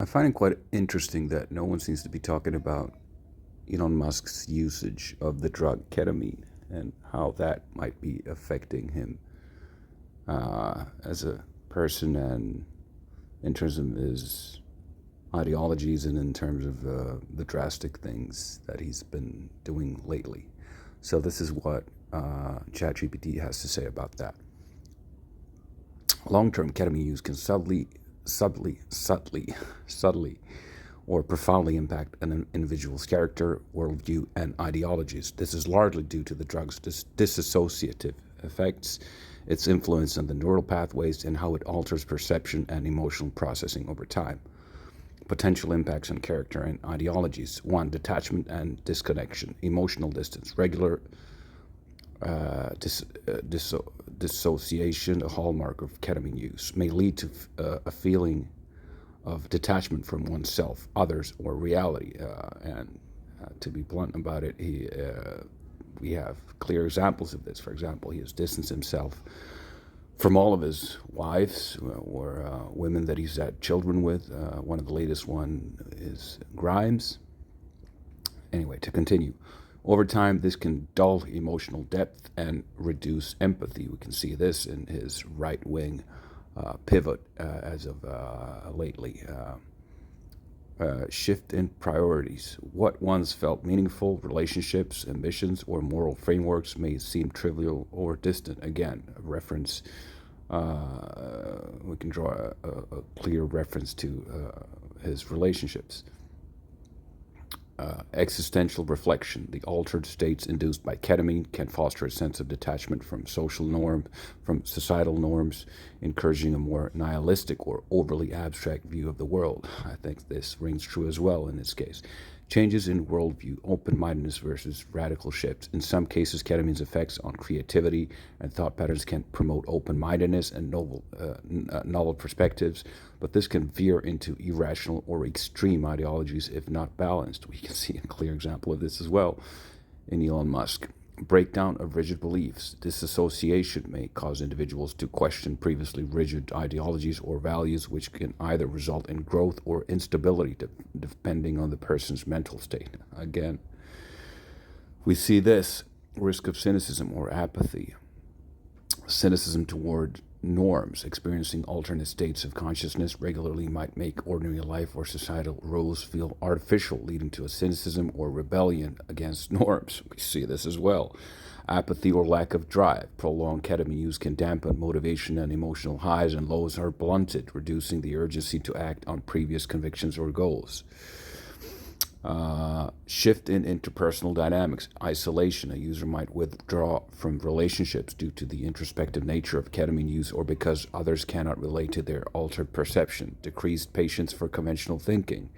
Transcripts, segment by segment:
I find it quite interesting that no one seems to be talking about Elon Musk's usage of the drug ketamine and how that might be affecting him as a person and in terms of his ideologies and in terms of the drastic things that he's been doing lately. So this is what ChatGPT has to say about that. Long-term ketamine use can subtly, or profoundly impact an individual's character, worldview, and ideologies. This is largely due to the drug's dissociative effects, its influence on the neural pathways, and how it alters perception and emotional processing over time. Potential impacts on character and ideologies. 1. Detachment and disconnection. Emotional distance. Regular dissociation, a hallmark of ketamine use, may lead to a feeling of detachment from oneself, others, or reality. And to be blunt about it, we have clear examples of this. For example, he has distanced himself from all of his wives or women that he's had children with. One of the latest one is Grimes. Anyway, to continue. Over time, this can dull emotional depth and reduce empathy. We can see this in his right-wing pivot as of lately. Shift in priorities. What once felt meaningful, relationships, ambitions, or moral frameworks may seem trivial or distant. Again, a reference, we can draw a clear reference to his relationships. Existential reflection. The altered states induced by ketamine can foster a sense of detachment from from societal norms, encouraging a more nihilistic or overly abstract view of the world. I think this rings true as well in this case. Changes in worldview, open-mindedness versus radical shifts. In some cases, ketamine's effects on creativity and thought patterns can promote open-mindedness and novel perspectives, but this can veer into irrational or extreme ideologies if not balanced. We can see a clear example of this as well in Elon Musk. Breakdown of rigid beliefs. Disassociation may cause individuals to question previously rigid ideologies or values, which can either result in growth or instability, depending on the person's mental state. Again, we see this risk of cynicism or apathy. Cynicism toward norms. Experiencing alternate states of consciousness regularly might make ordinary life or societal rules feel artificial, leading to a cynicism or rebellion against norms. We see this as well. Apathy or lack of drive. Prolonged ketamine use can dampen motivation, and emotional highs and lows are blunted, reducing the urgency to act on previous convictions or goals. Shift in interpersonal dynamics. Isolation. A user might withdraw from relationships due to the introspective nature of ketamine use or because others cannot relate to their altered perception. Decreased patience for conventional thinking.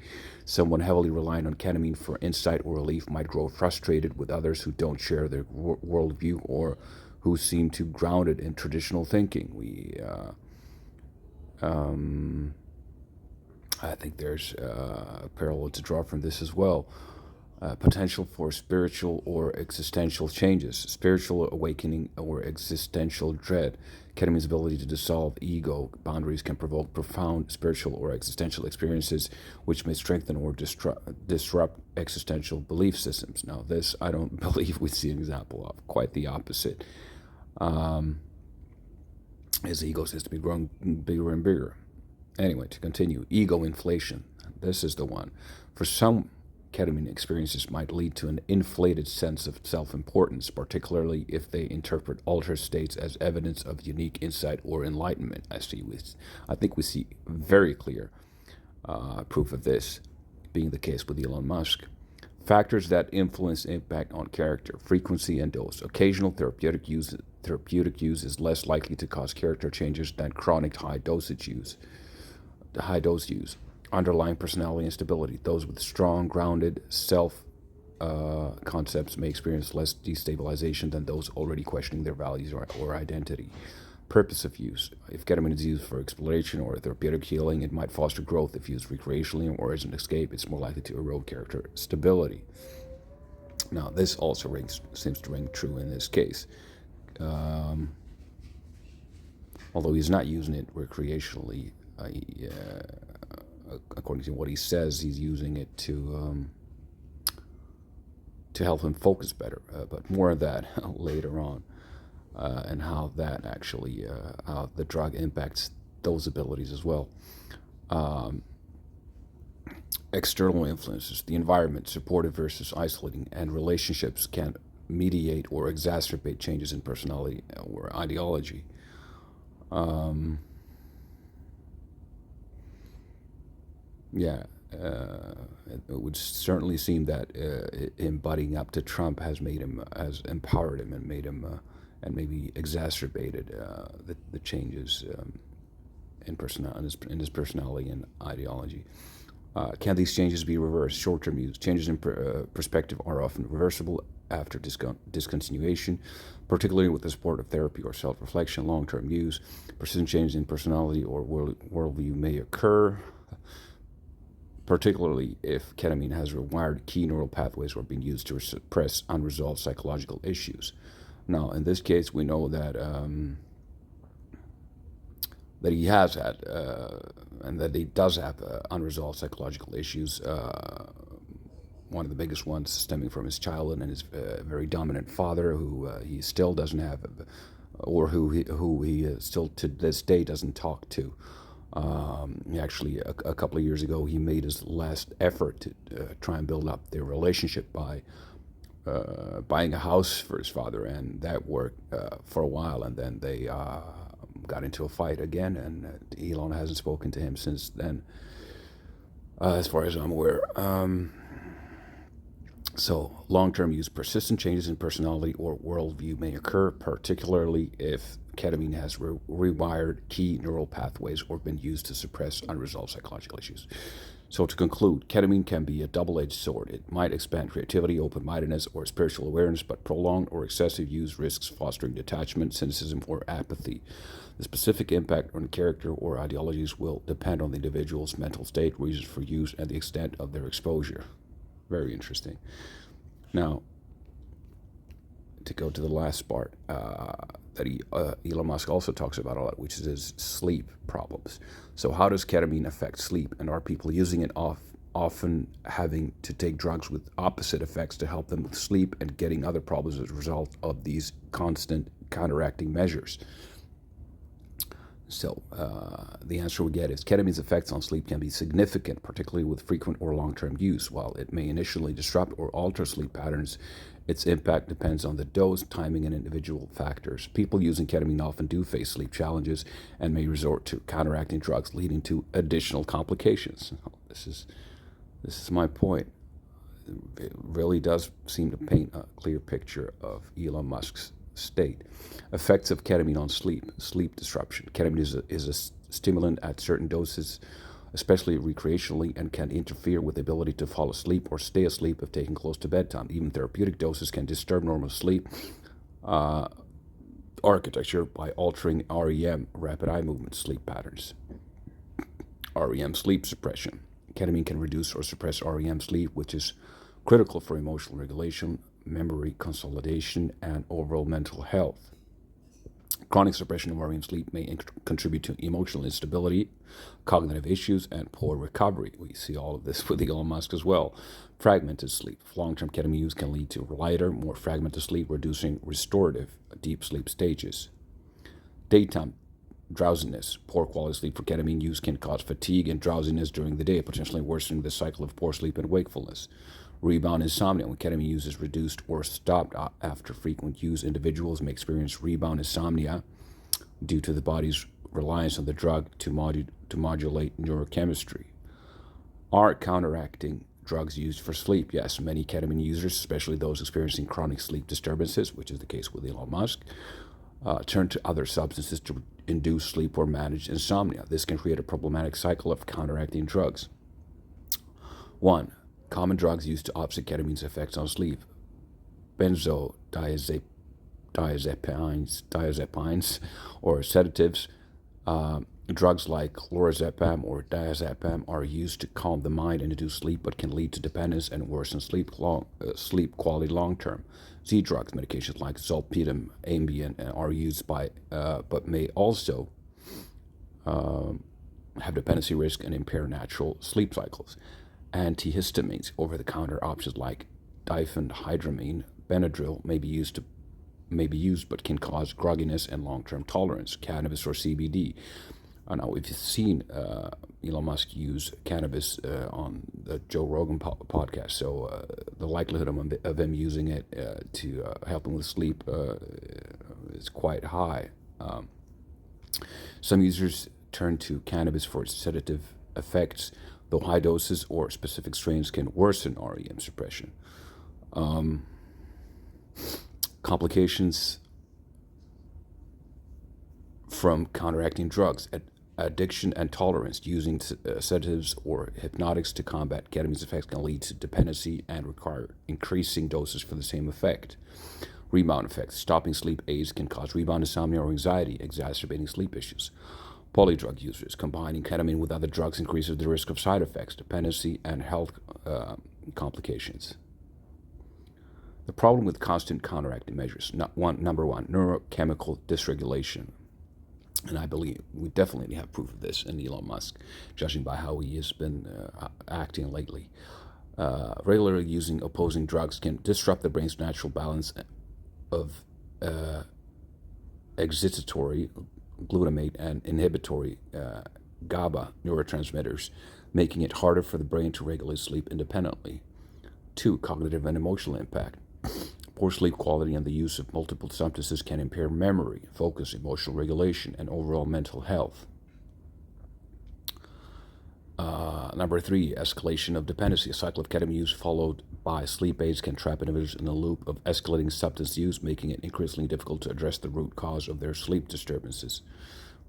Someone heavily reliant on ketamine for insight or relief might grow frustrated with others who don't share their worldview or who seem too grounded in traditional thinking. I think there's a parallel to draw from this as well. Potential for spiritual or existential changes, spiritual awakening or existential dread. Ketamine's ability to dissolve ego boundaries can provoke profound spiritual or existential experiences, which may strengthen or disrupt existential belief systems. Now, this I don't believe we see an example of. Quite the opposite. His ego seems to be growing bigger and bigger. Anyway, to continue, ego inflation. This is the one. For some, ketamine experiences might lead to an inflated sense of self-importance, particularly if they interpret altered states as evidence of unique insight or enlightenment. I think we see very clear proof of this being the case with Elon Musk. Factors that influence impact on character, frequency, and dose. Occasional therapeutic use is less likely to cause character changes than chronic high dose use. Underlying personality instability. Those with strong, grounded self concepts may experience less destabilization than those already questioning their values or identity. Purpose of use. If ketamine is used for exploration or therapeutic healing, it might foster growth. If used recreationally or as an escape, it's more likely to erode character stability. Now, this also seems to ring true in this case. Although he's not using it recreationally, according to what he says, he's using it to help him focus better. But more of that later on, and how that actually, how the drug impacts those abilities as well. External influences, the environment, supportive versus isolating, and relationships can mediate or exacerbate changes in personality or ideology. Yeah, it would certainly seem that him butting up to Trump has made him, has empowered him, and made him, and maybe exacerbated the changes in his personality and ideology. Can these changes be reversed? Short-term use. Changes in perspective are often reversible after discontinuation, particularly with the support of therapy or self-reflection. Long-term use. Persistent changes in personality or worldview may occur, particularly if ketamine has rewired key neural pathways or been used to suppress unresolved psychological issues. Now, in this case, we know that that he has had, and that he does have unresolved psychological issues. One of the biggest ones stemming from his childhood and his very dominant father, who he still doesn't have, or who he still to this day doesn't talk to. He actually, a couple of years ago, he made his last effort to try and build up their relationship by buying a house for his father, and that worked for a while, and then they got into a fight again, and Elon hasn't spoken to him since then, as far as I'm aware. So, long-term use. Persistent changes in personality or worldview may occur, particularly if ketamine has rewired key neural pathways or been used to suppress unresolved psychological issues. So to conclude, ketamine can be a double-edged sword. It might expand creativity, open-mindedness, or spiritual awareness, but prolonged or excessive use risks fostering detachment, cynicism, or apathy. The specific impact on character or ideologies will depend on the individual's mental state, reasons for use, and the extent of their exposure. Very interesting. Now, to go to the last part that Elon Musk also talks about a lot, which is his sleep problems. So how does ketamine affect sleep, and are people using it often having to take drugs with opposite effects to help them with sleep and getting other problems as a result of these constant counteracting measures? So the answer we get is ketamine's effects on sleep can be significant, particularly with frequent or long-term use. While it may initially disrupt or alter sleep patterns, its impact depends on the dose, timing, and individual factors. People using ketamine often do face sleep challenges and may resort to counteracting drugs, leading to additional complications. This is my point. It really does seem to paint a clear picture of Elon Musk's state. Effects of ketamine on sleep disruption. Ketamine is a stimulant at certain doses, especially recreationally, and can interfere with the ability to fall asleep or stay asleep if taken close to bedtime. Even therapeutic doses can disturb normal sleep architecture by altering REM, rapid eye movement sleep patterns. REM sleep suppression. Ketamine can reduce or suppress REM sleep, which is critical for emotional regulation, memory consolidation, and overall mental health. Chronic suppression of REM sleep may contribute to emotional instability, cognitive issues, and poor recovery. We see all of this with Elon Musk as well. Fragmented sleep. Long-term ketamine use can lead to lighter, more fragmented sleep, reducing restorative deep sleep stages. Daytime drowsiness. Poor quality sleep for ketamine use can cause fatigue and drowsiness during the day, potentially worsening the cycle of poor sleep and wakefulness. Rebound insomnia. When ketamine use is reduced or stopped after frequent use, individuals may experience rebound insomnia due to the body's reliance on the drug to modulate neurochemistry. Are counteracting drugs used for sleep? Yes, many ketamine users, especially those experiencing chronic sleep disturbances, which is the case with Elon Musk, turn to other substances to induce sleep or manage insomnia. This can create a problematic cycle of counteracting drugs. 1. Common drugs used to offset ketamine's effects on sleep. Benzodiazepines or sedatives. Drugs like lorazepam or diazepam are used to calm the mind and induce sleep, but can lead to dependence and worsen sleep quality long term. Z drugs, medications like zolpidem, Ambien, are used but may also have dependency risk and impair natural sleep cycles. Antihistamines, over-the-counter options like diphenhydramine, Benadryl may be used but can cause grogginess and long-term tolerance. Cannabis or CBD. Now, we've seen Elon Musk use cannabis on the Joe Rogan podcast, so the likelihood of him using it to help him with sleep is quite high. Some users turn to cannabis for its sedative effects, though high doses or specific strains can worsen REM suppression. Complications from counteracting drugs, addiction and tolerance. Using sedatives or hypnotics to combat ketamine's effects can lead to dependency and require increasing doses for the same effect. Rebound effects. Stopping sleep aids can cause rebound insomnia or anxiety, exacerbating sleep issues. Polydrug users. Combining ketamine with other drugs increases the risk of side effects, dependency, and health complications. The problem with constant counteracting measures. Number one, neurochemical dysregulation. And I believe we definitely have proof of this in Elon Musk, judging by how he has been acting lately. Regularly using opposing drugs can disrupt the brain's natural balance of excitatory glutamate and inhibitory GABA neurotransmitters, making it harder for the brain to regulate sleep independently. 2. Cognitive and emotional impact. Poor sleep quality and the use of multiple substances can impair memory, focus, emotional regulation, and overall mental health. Number 3, escalation of dependency. A cycle of ketamine use followed by sleep aids can trap individuals in a loop of escalating substance use, making it increasingly difficult to address the root cause of their sleep disturbances.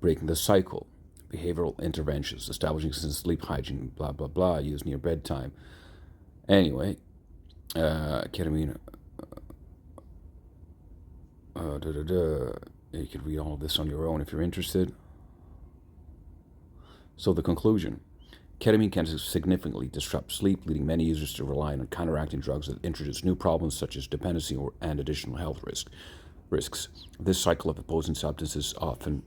Breaking the cycle. Behavioral interventions, establishing sleep hygiene, blah, blah, blah, used near bedtime. Anyway, ketamine... You can read all of this on your own if you're interested. So the conclusion. Ketamine can significantly disrupt sleep, leading many users to rely on counteracting drugs that introduce new problems such as dependency and additional health risks. This cycle of opposing substances often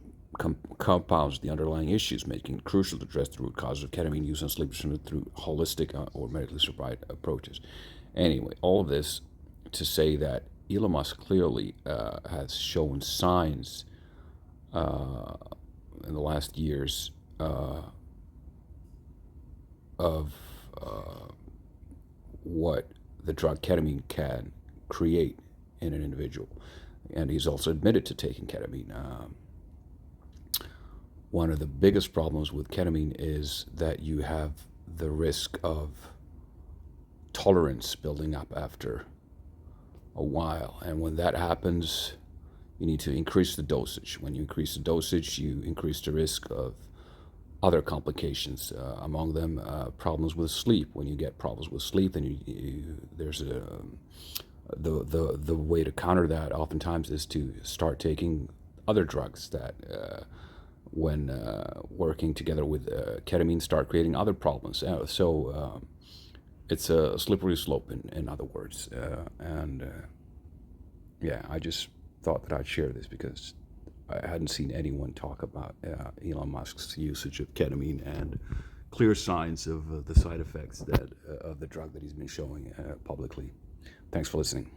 compounds the underlying issues, making it crucial to address the root causes of ketamine use and sleep disorder through holistic or medically supervised approaches. Anyway, all of this to say that Elon Musk clearly has shown signs in the last years of what the drug ketamine can create in an individual. And he's also admitted to taking ketamine. One of the biggest problems with ketamine is that you have the risk of tolerance building up after a while. And when that happens, you need to increase the dosage. When you increase the dosage, you increase the risk of other complications, among them problems with sleep. When you get problems with sleep, then there's the way to counter that oftentimes is to start taking other drugs that, when working together with ketamine, start creating other problems. So it's a slippery slope, in other words. Yeah, I just thought that I'd share this because I hadn't seen anyone talk about Elon Musk's usage of ketamine and clear signs of the side effects of the drug that he's been showing publicly. Thanks for listening.